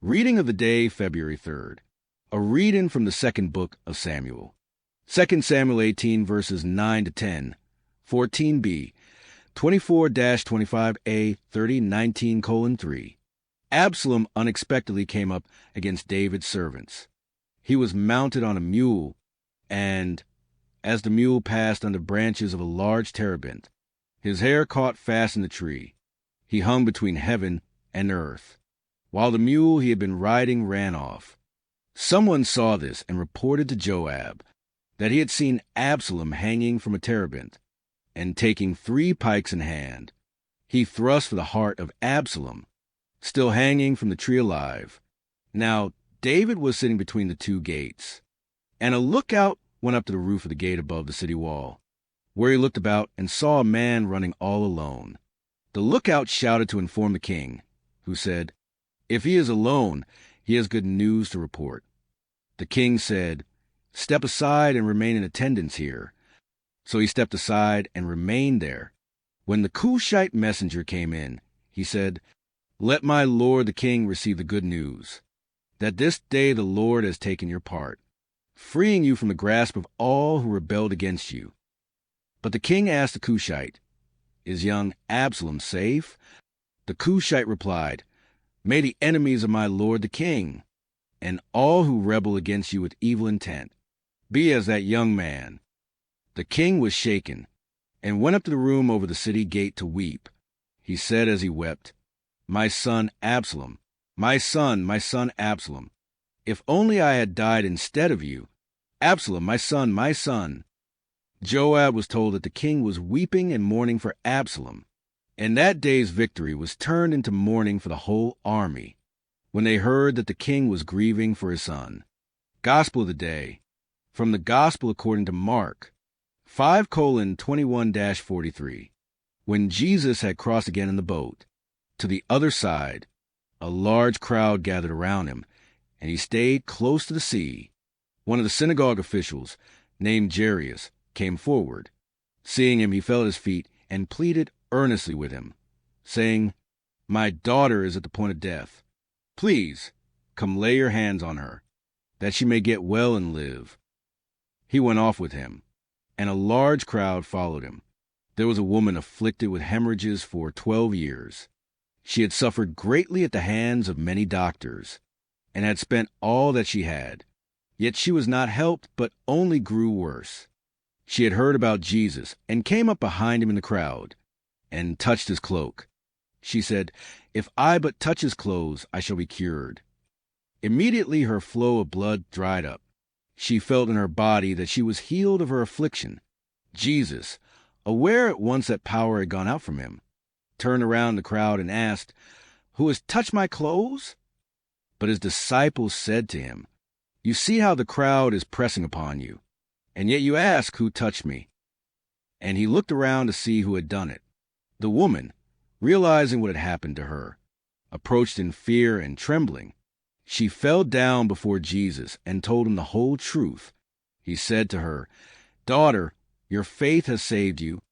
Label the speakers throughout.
Speaker 1: Reading of the day, February 3rd. A reading from the second book of Samuel. 2 Samuel 18, verses 9 to 10, 14b, 24-25a, 30:19:3. Absalom unexpectedly came up against David's servants. He was mounted on a mule, and as the mule passed under branches of a large terebinth, his hair caught fast in the tree. He hung between heaven and earth, while the mule he had been riding ran off. Someone saw this and reported to Joab that he had seen Absalom hanging from a terebinth, and taking 3 pikes in hand, he thrust for the heart of Absalom, still hanging from the tree alive. Now David was sitting between the 2 gates, and a lookout went up to the roof of the gate above the city wall, where he looked about and saw a man running all alone. The lookout shouted to inform the king, who said, "If he is alone, he has good news to report." The king said, "Step aside and remain in attendance here." So he stepped aside and remained there. When the Cushite messenger came in, he said, "Let my lord the king receive the good news, that this day the Lord has taken your part, freeing you from the grasp of all who rebelled against you." But the king asked the Cushite, "Is young Absalom safe?" The Cushite replied, "May the enemies of my lord the king, and all who rebel against you with evil intent, be as that young man." The king was shaken, and went up to the room over the city gate to weep. He said as he wept, "My son Absalom, my son Absalom, if only I had died instead of you. Absalom, my son, my son." Joab was told that the king was weeping and mourning for Absalom, and that day's victory was turned into mourning for the whole army, when they heard that the king was grieving for his son. Gospel of the day, from the Gospel according to Mark, 5:21-43. When Jesus had crossed again in the boat to the other side, a large crowd gathered around him, and he stayed close to the sea. One of the synagogue officials, named Jairus, came forward. Seeing him, he fell at his feet and pleaded earnestly with him, saying, "My daughter is at the point of death. Please, come lay your hands on her, that she may get well and live." He went off with him, and a large crowd followed him. There was a woman afflicted with hemorrhages for 12 years. She had suffered greatly at the hands of many doctors, and had spent all that she had. Yet she was not helped, but only grew worse. She had heard about Jesus, and came up behind him in the crowd, and touched his cloak. She said, "If I but touch his clothes, I shall be cured." Immediately her flow of blood dried up. She felt in her body that she was healed of her affliction. Jesus, aware at once that power had gone out from him, turned around the crowd and asked, "Who has touched my clothes?" But his disciples said to him, "You see how the crowd is pressing upon you, and yet you ask, 'Who touched me?'" And he looked around to see who had done it. The woman, realizing what had happened to her, approached in fear and trembling. She fell down before Jesus and told him the whole truth. He said to her, "Daughter, your faith has saved you.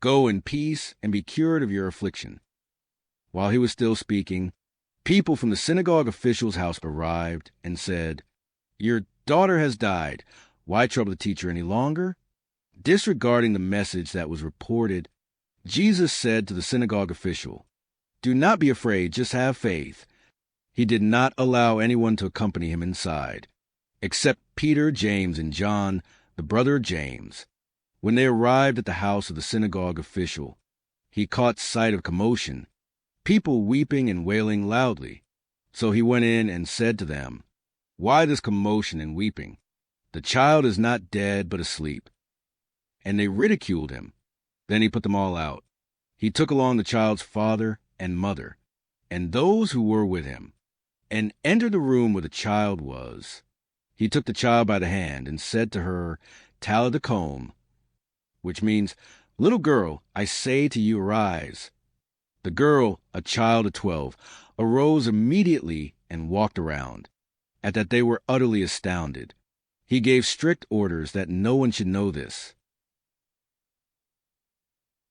Speaker 1: Go in peace and be cured of your affliction." While he was still speaking, people from the synagogue official's house arrived and said, "Your daughter has died. Why trouble the teacher any longer?" Disregarding the message that was reported, Jesus said to the synagogue official, "Do not be afraid, just have faith." He did not allow anyone to accompany him inside, except Peter, James, and John, the brother of James. When they arrived at the house of the synagogue official, he caught sight of commotion, people weeping and wailing loudly. So he went in and said to them, "Why this commotion and weeping? The child is not dead, but asleep." And they ridiculed him. Then he put them all out. He took along the child's father and mother, and those who were with him, and entered the room where the child was. He took the child by the hand and said to her, "Talitha koum," which means, "Little girl, I say to you, arise." The girl, a child of 12, arose immediately and walked around. At that they were utterly astounded. He gave strict orders that no one should know this.